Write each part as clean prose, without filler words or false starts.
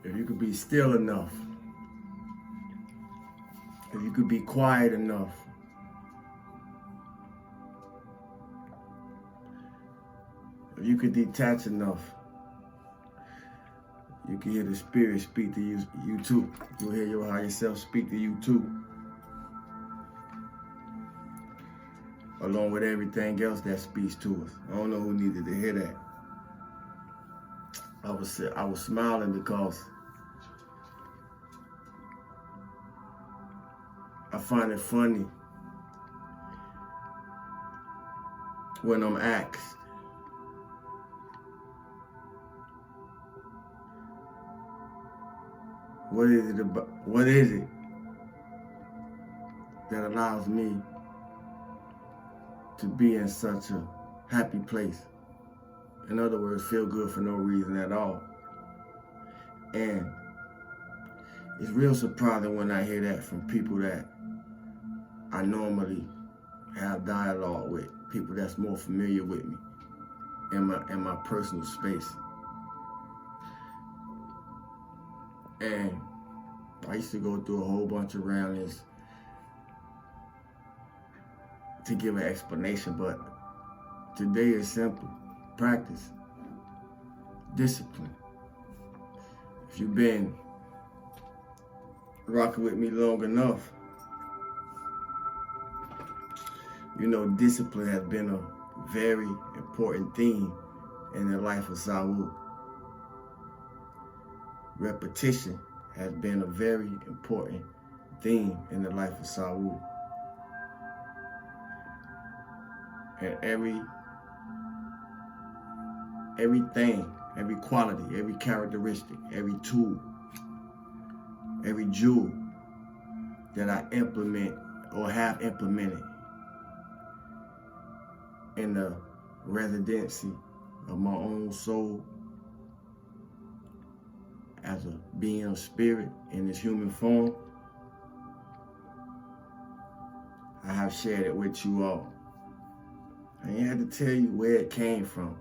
if you could be still enough, if you could be quiet enough, if you could detach enough, you can hear the Spirit speak to you too. You'll hear your higher self speak to you too. Along with everything else that speaks to us. I don't know who needed to hear that. I was smiling because I find it funny when I'm asked, what is it that allows me to be in such a happy place? In other words, feel good for no reason at all. And it's real surprising when I hear that from people that I normally have dialogue with, people that's more familiar with me in my personal space. And I used to go through a whole bunch of rounds to give an explanation, but today is simple. Practice. Discipline. If you've been rocking with me long enough, you know discipline has been a very important theme in the life of Saiwoo. Repetition has been a very important theme in the life of Saiwoo. And everything, every quality, every characteristic, every tool, every jewel that I implement or have implemented in the residency of my own soul as a being of spirit in this human form, I have shared it with you all. I ain't had to tell you where it came from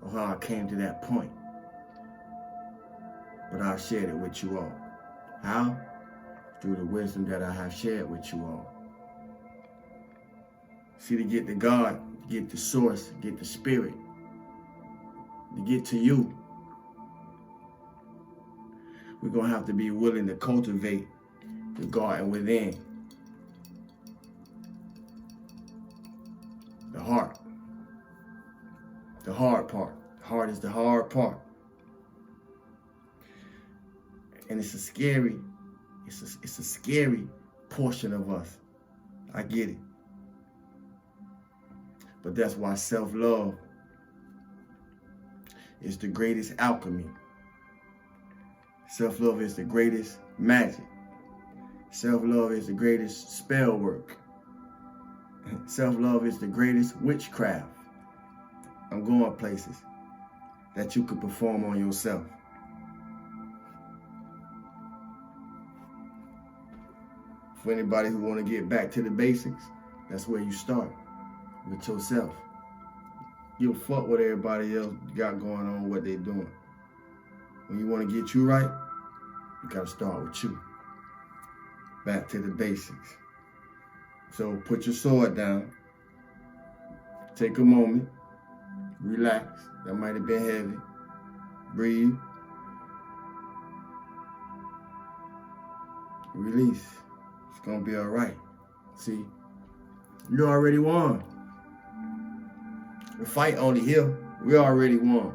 or how I came to that point, but I've shared it with you all. How? Through the wisdom that I have shared with you all. See, to get to God, get the source, get the spirit, to get to you, we're going to have to be willing to cultivate the garden within. The heart. The hard part. The heart is the hard part. And it's a scary portion of us. I get it. But that's why self-love is the greatest alchemy. Self-love is the greatest magic. Self-love is the greatest spell work. Self-love is the greatest witchcraft. I'm going places that you could perform on yourself. For anybody who want to get back to the basics, that's where you start, with yourself. Give a fuck what everybody else got going on, what they doing. When you want to get you right, you got to start with you. Back to the basics. So put your sword down. Take a moment. Relax. That might have been heavy. Breathe. Release. It's going to be all right. See, you already won. The fight only here. We already won.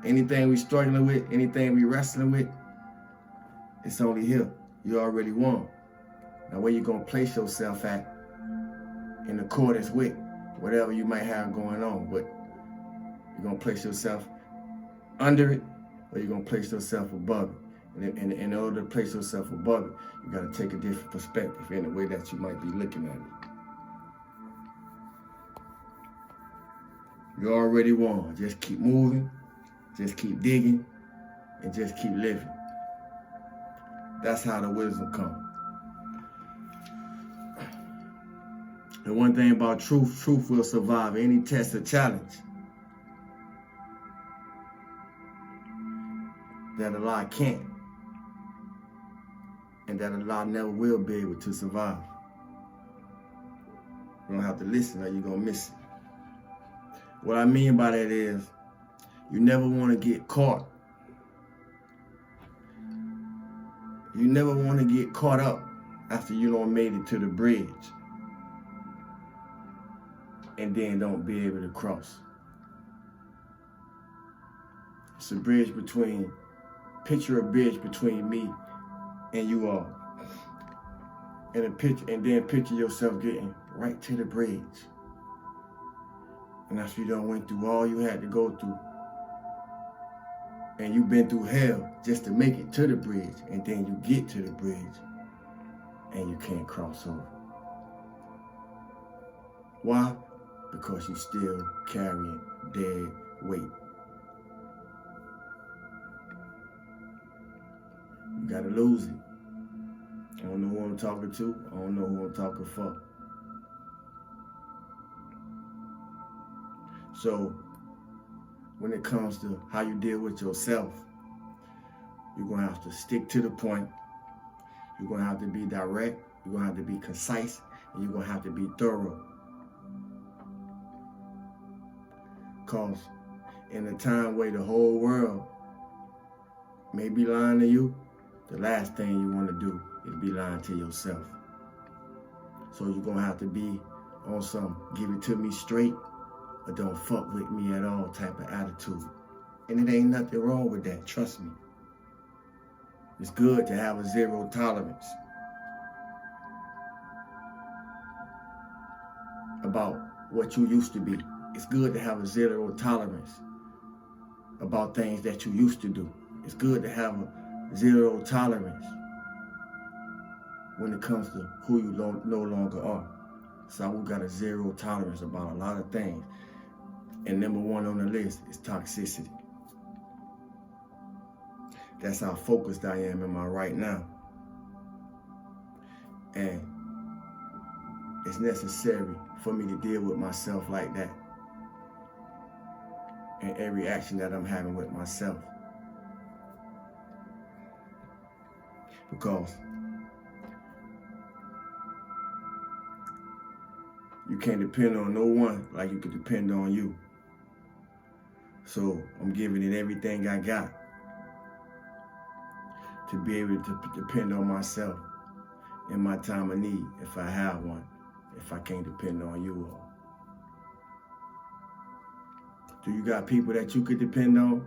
Anything we struggling with, anything we wrestling with, it's only here. You already won. Now where you going to place yourself at in accordance with whatever you might have going on, but you're going to place yourself under it or you're going to place yourself above it. And in order to place yourself above it, you got to take a different perspective in the way that you might be looking at it. You already won. Just keep moving. Just keep digging and just keep living. That's how the wisdom comes. The one thing about truth will survive any test or challenge. that Allah can't, and that Allah never will be able to survive. You're gonna have to listen or you're gonna miss it. What I mean by that is, you never want to get caught. You never want to get caught up after you don't made it to the bridge and then don't be able to cross. It's a bridge between, picture a bridge between me and you all. And then picture yourself getting right to the bridge. And after you done went through all you had to go through, and you've been through hell just to make it to the bridge, and then you get to the bridge and you can't cross over. Why? Because you're still carrying dead weight. You gotta lose it. I don't know who I'm talking to. I don't know who I'm talking for. So, when it comes to how you deal with yourself, you're gonna have to stick to the point. You're gonna have to be direct. You're gonna have to be concise, and you're gonna have to be thorough. Cause in a time where the whole world may be lying to you, the last thing you want to do is be lying to yourself. So you're gonna have to be on some give it to me straight or don't fuck with me at all type of attitude. And it ain't nothing wrong with that, trust me. It's good to have a zero tolerance about what you used to be. It's good to have a zero tolerance about things that you used to do. It's good to have a zero tolerance when it comes to who you no longer are. Saiwoo got a zero tolerance about a lot of things. And number one on the list is toxicity. That's how focused I am in my right now. And it's necessary for me to deal with myself like that. And every action that I'm having with myself. Because you can't depend on no one like you can depend on you. So I'm giving it everything I got to be able to depend on myself in my time of need, if I have one, if I can't depend on you all. Do you got people that you could depend on?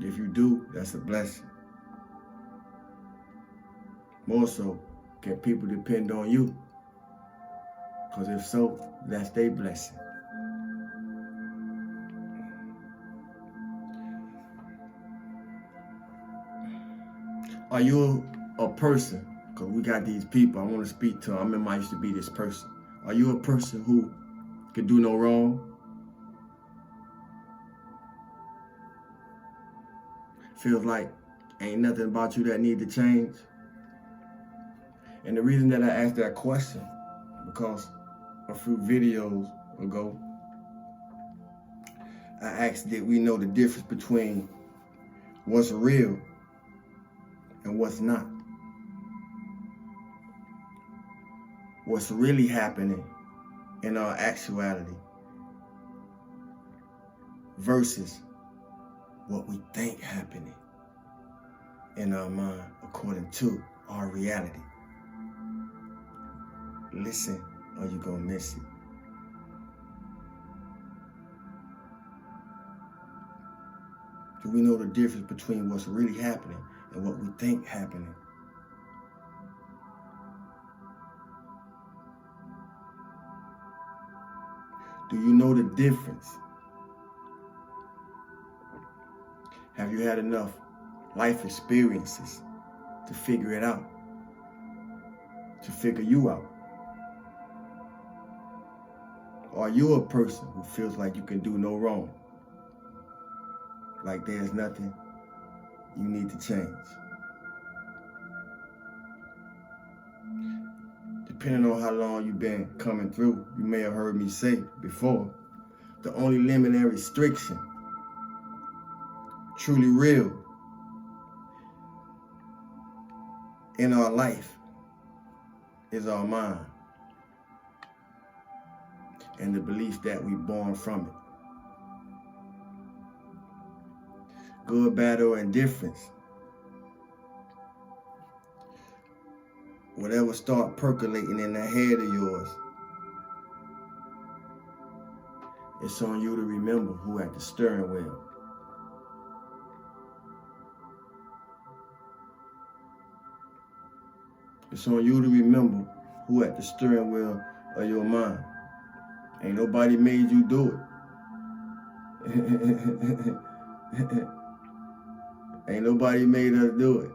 If you do, that's a blessing. More so, can people depend on you? Because if so, that's their blessing. Are you a person, because we got these people, I want to speak to them. I remember I used to be this person. Are you a person who can do no wrong? Feels like ain't nothing about you that need to change? And the reason that I asked that question, because a few videos ago, I asked, did we know the difference between what's real and what's not? What's really happening in our actuality versus what we think happening in our mind according to our reality. Listen or you're gonna miss it. Do we know the difference between what's really happening and what we think happening? Do you know the difference? Have you had enough life experiences to figure it out? To figure you out? Or are you a person who feels like you can do no wrong? Like there's nothing you need to change? Depending on how long you've been coming through, you may have heard me say before, the only limit and restriction truly real in our life is our mind and the beliefs that we're born from it. Good, bad, or indifference. Whatever start percolating in that head of yours, it's on you to remember who at the steering wheel. It's on you to remember who at the steering wheel of your mind. Ain't nobody made you do it. Ain't nobody made us do it.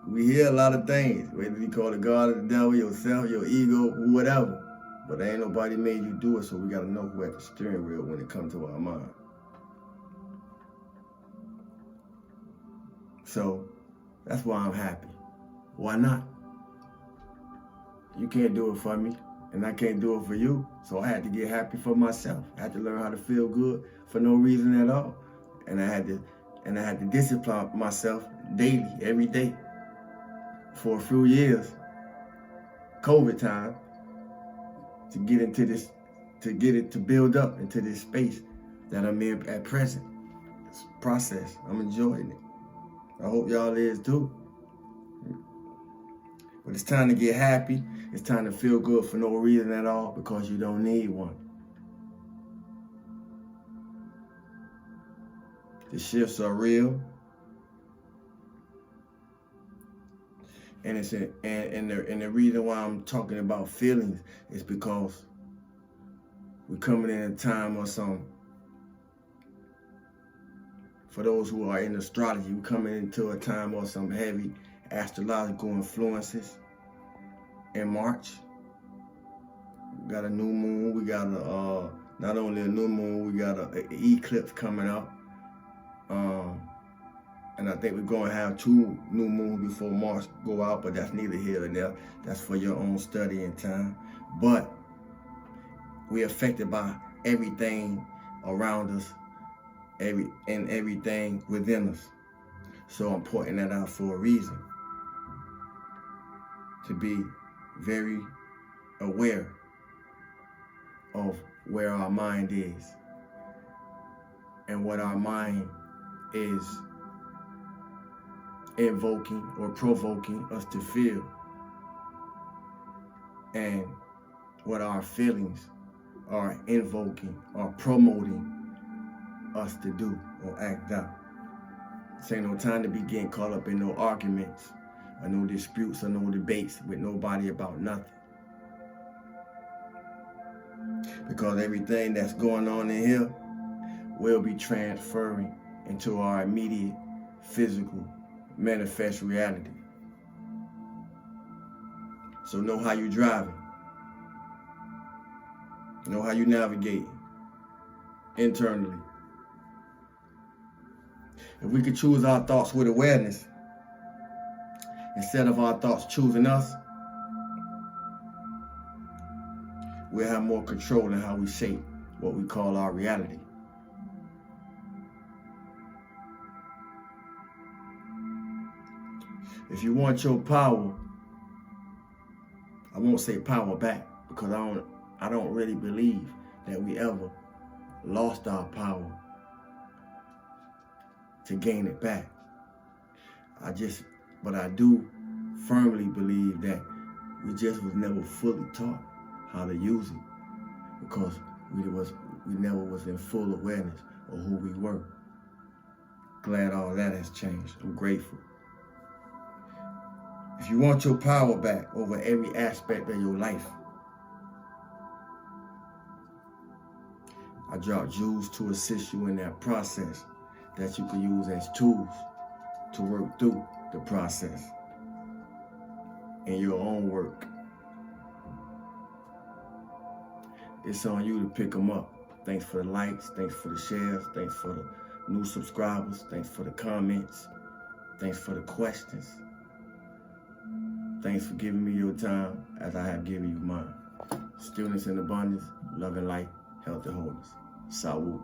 We hear a lot of things, whether you call it God or the devil, yourself, your ego, whatever. But ain't nobody made you do it, so we got to know who at the steering wheel when it comes to our mind. So that's why I'm happy. Why not? You can't do it for me, and I can't do it for you. So I had to get happy for myself. I had to learn how to feel good for no reason at all. And I had to discipline myself daily, every day, for a few years, COVID time, to get into this, to build up into this space that I'm in at present. This process, I'm enjoying it. I hope y'all is too. But it's time to get happy. It's time to feel good for no reason at all, because you don't need one. The shifts are real. And the reason why I'm talking about feelings is because we're coming in a time or some, for those who are in astrology, we're coming into a time of some heavy astrological influences in March. We got a new moon. We got not only a new moon, we got an eclipse coming up. And I think we're going to have 2 new moons before Mars go out, but that's neither here nor there. That's for your own study and time. But we're affected by everything around us, everything within us. So I'm pointing that out for a reason. To be very aware of where our mind is and what our mind is invoking or provoking us to feel, and what our feelings are invoking or promoting us to do or act out. This ain't no time to be getting caught up in no arguments or no disputes or no debates with nobody about nothing. Because everything that's going on in here will be transferring into our immediate physical manifest reality. So know how you're driving. Know how you navigate internally. If we could choose our thoughts with awareness, instead of our thoughts choosing us, we'll have more control in how we shape what we call our reality. If you want your power, I won't say power back, because I don't really believe that we ever lost our power to gain it back. But I do firmly believe that we just was never fully taught how to use it, because we never was in full awareness of who we were. Glad all that has changed. I'm grateful. If you want your power back over every aspect of your life, I drop jewels to assist you in that process that you can use as tools to work through the process in your own work. It's on you to pick them up. Thanks for the likes, thanks for the shares, thanks for the new subscribers, thanks for the comments, thanks for the questions. Thanks for giving me your time as I have given you mine. Students in abundance, love and light, health and wholeness. Saiwoo.